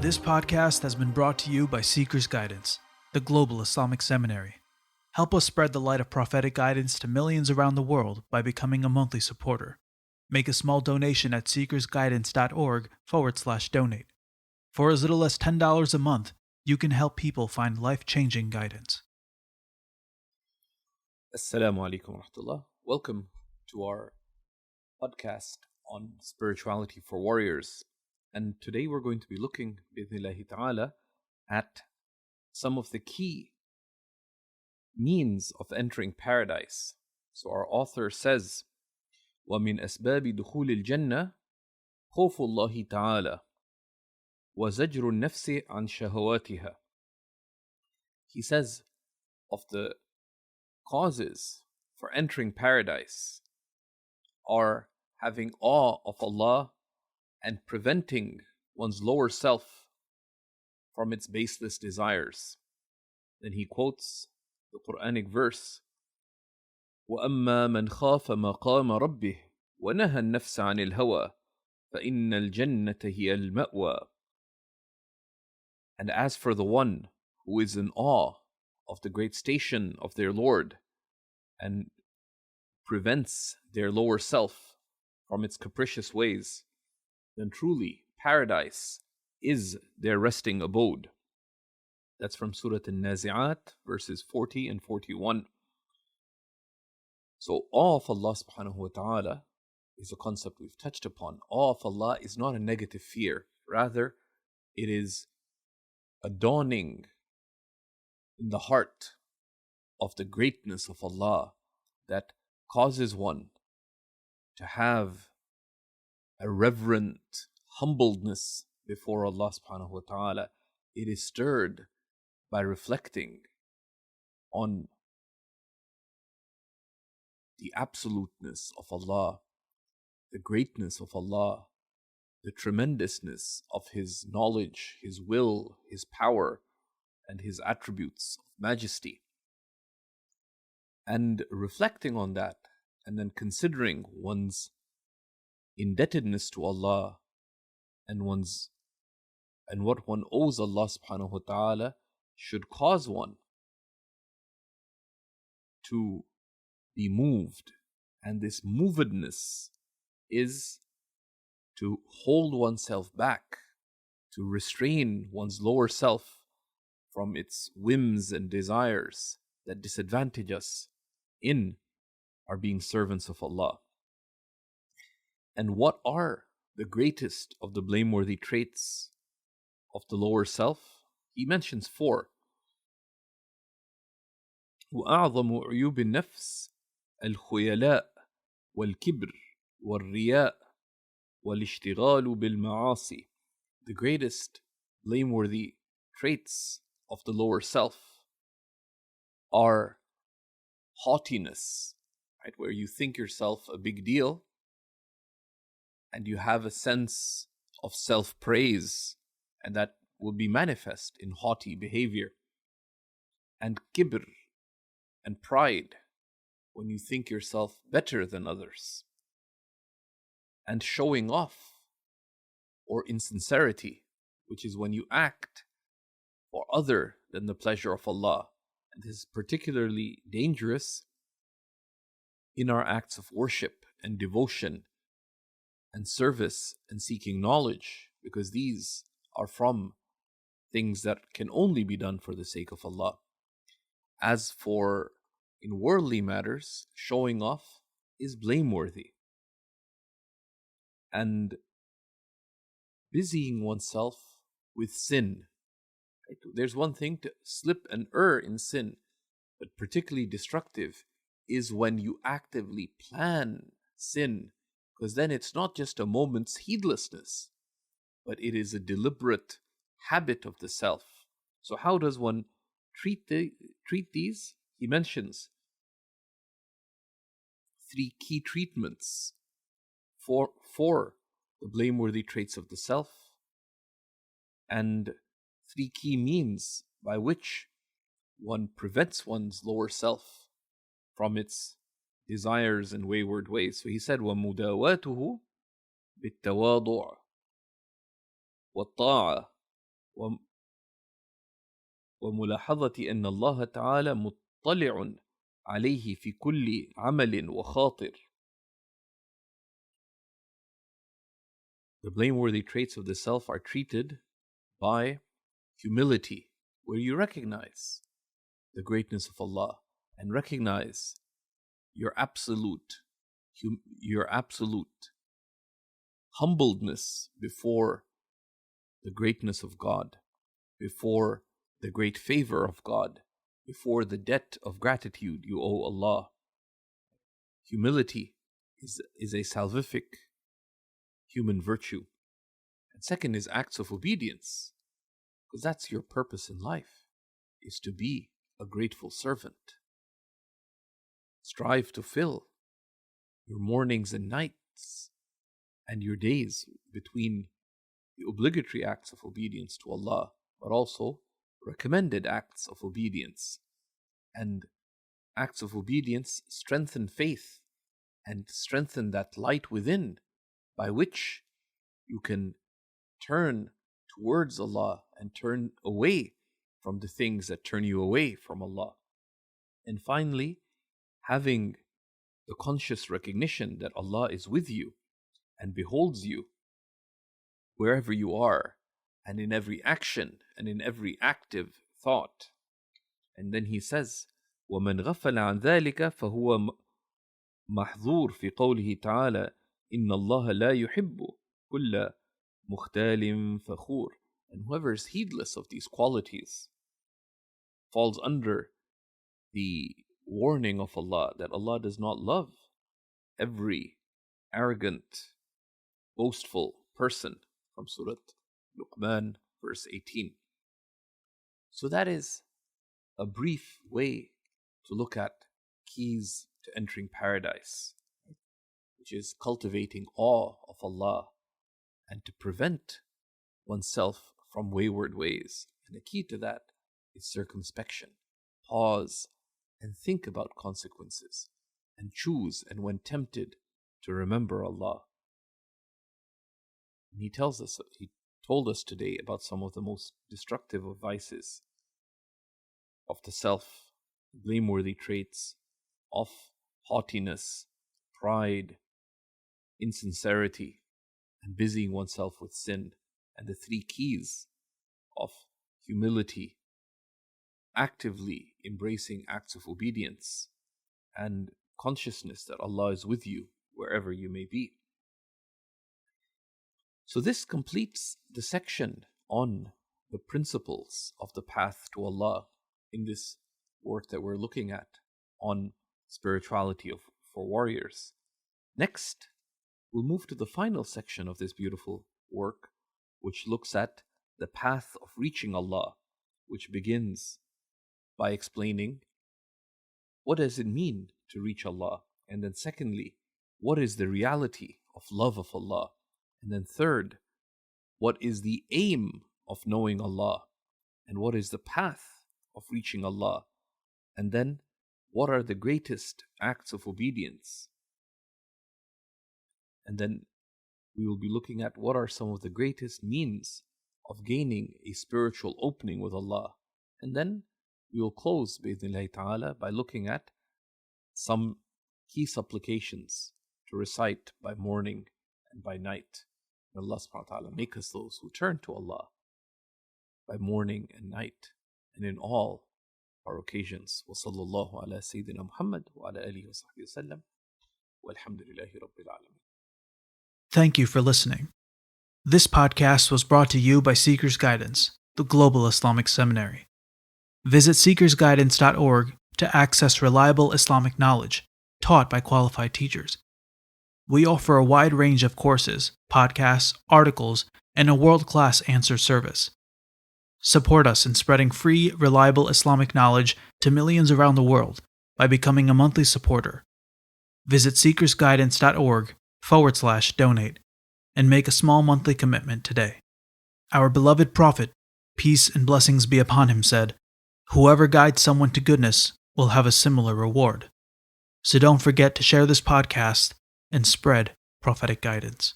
This podcast has been brought to you by SeekersGuidance, the global Islamic seminary. Help us spread the light of prophetic guidance to millions around the world by becoming a monthly supporter. Make a small donation at SeekersGuidance.org/donate. For as little as $10 a month, you can help people find life-changing guidance. Assalamu alaikum wa rahmatullah. Welcome to our podcast on spirituality for warriors. And today we're going to be looking, bi'idhnillahi ta'ala, at some of the key means of entering paradise. So our author says, وَمِنْ أَسْبَابِ دُخُولِ الْجَنَّةِ خَوْفُ اللَّهِ تَعَالَى وَزَجْرُ النَّفْسِ عَنْ شَهَوَاتِهَا. He says, of the causes for entering paradise are having awe of Allah and preventing one's lower self from its baseless desires. Then he quotes the Quranic verse, وَأَمَّا مَنْ خَافَ مَقَامَ رَبِّهِ وَنَهَى النَّفْسَ عَنِ الْهَوَى فَإِنَّ الْجَنَّةَ هِيَ الْمَأْوَى. And as for the one who is in awe of the great station of their Lord and prevents their lower self from its capricious ways, then truly paradise is their resting abode. That's from Surah An-Nazi'at, verses 40 and 41. So awe of Allah subhanahu wa ta'ala is a concept we've touched upon. Awe of Allah is not a negative fear. Rather, it is a dawning in the heart of the greatness of Allah that causes one to have a reverent humbleness before Allah subhanahu wa ta'ala. It is stirred by reflecting on the absoluteness of Allah, the greatness of Allah, the tremendousness of His knowledge, His will, His power, and His attributes of majesty. And reflecting on that, and then considering one's indebtedness to Allah and what one owes Allah subhanahu wa ta'ala should cause one to be moved. And this movedness is to hold oneself back, to restrain one's lower self from its whims and desires that disadvantage us in our being servants of Allah. And what are the greatest of the blameworthy traits of the lower self? He mentions 4. وَأَعْظَمُ عُيُوبِ النَّفْسِ الْخُيَلَاء وَالْكِبْرِ وَالرِّيَاء وَالِاشْتِغَالُ بِالْمَعَاصِي. The greatest blameworthy traits of the lower self are haughtiness, right? Where you think yourself a big deal and you have a sense of self-praise, and that will be manifest in haughty behavior. And kibr, and pride, when you think yourself better than others. And showing off, or insincerity, which is when you act for other than the pleasure of Allah. And this is particularly dangerous in our acts of worship and devotion and service and seeking knowledge, because these are from things that can only be done for the sake of Allah. As for in worldly matters, showing off is blameworthy. And busying oneself with sin. Right? There's one thing to slip and err in sin, but particularly destructive is when you actively plan sin, because then it's not just a moment's heedlessness, but it is a deliberate habit of the self. So how does one treat these? He mentions 3 key treatments for the blameworthy traits of the self, and 3 key means by which one prevents one's lower self from its desires and wayward ways. So he said, وَمُدَاوَاتُهُ بِالتَّوَاضُعِ وَالطَّاعَةِ وملاحظة أن الله تعالى مطلع عليه في كل عمل وخاطر. The blameworthy traits of the self are treated by humility, where you recognize the greatness of Allah and recognize your absolute humbledness before the greatness of God, before the great favor of God, before the debt of gratitude you owe Allah. Humility is a salvific human virtue. And second is acts of obedience, because that's your purpose in life, is to be a grateful servant. Strive to fill your mornings and nights and your days between the obligatory acts of obedience to Allah, but also recommended acts of obedience. And acts of obedience strengthen faith and strengthen that light within by which you can turn towards Allah and turn away from the things that turn you away from Allah. And finally, having the conscious recognition that Allah is with you and beholds you wherever you are and in every action and in every active thought. And then he says, وَمَنْ غَفَلَ عَنْ ذَلِكَ فَهُوَ مَحْظُورٌ في قوله تعالى إِنَّ اللَّهَ لَا يُحِبُّ كُلَّ مُخْتَالٍ فَخُورٍ. And whoever is heedless of these qualities falls under the warning of Allah that Allah does not love every arrogant, boastful person, from Surah Luqman, verse 18. So that is a brief way to look at keys to entering paradise, which is cultivating awe of Allah and to prevent oneself from wayward ways. And the key to that is circumspection. Pause and think about consequences and choose, and when tempted, to remember Allah. And he told us today about some of the most destructive of vices of the self, blameworthy traits of haughtiness, pride, insincerity, and busying oneself with sin, and the three keys of humility, actively embracing acts of obedience, and consciousness that Allah is with you wherever you may be. So this completes the section on the principles of the path to Allah in this work that we're looking at on spirituality for warriors. Next, we'll move to the final section of this beautiful work, which looks at the path of reaching Allah, which begins by explaining what does it mean to reach Allah, and then secondly, what is the reality of love of Allah, and then third, what is the aim of knowing Allah, and what is the path of reaching Allah, and then what are the greatest acts of obedience, and then we will be looking at what are some of the greatest means of gaining a spiritual opening with Allah, and then we will close bi'idhnillahi ta'ala by looking at some key supplications to recite by morning and by night. May Allah subhanahu wa ta'ala make us those who turn to Allah by morning and night and in all our occasions. Wa sallallahu ala Sayyidina Muhammad wa ala alihi wa sahbihi wa sallam. Walhamdulillahi Rabbil Alameen. Thank you for listening. This podcast was brought to you by Seekers Guidance, the Global Islamic Seminary. Visit SeekersGuidance.org to access reliable Islamic knowledge taught by qualified teachers. We offer a wide range of courses, podcasts, articles, and a world-class answer service. Support us in spreading free, reliable Islamic knowledge to millions around the world by becoming a monthly supporter. Visit SeekersGuidance.org/donate and make a small monthly commitment today. Our beloved Prophet, peace and blessings be upon him, said, "Whoever guides someone to goodness will have a similar reward." So don't forget to share this podcast and spread prophetic guidance.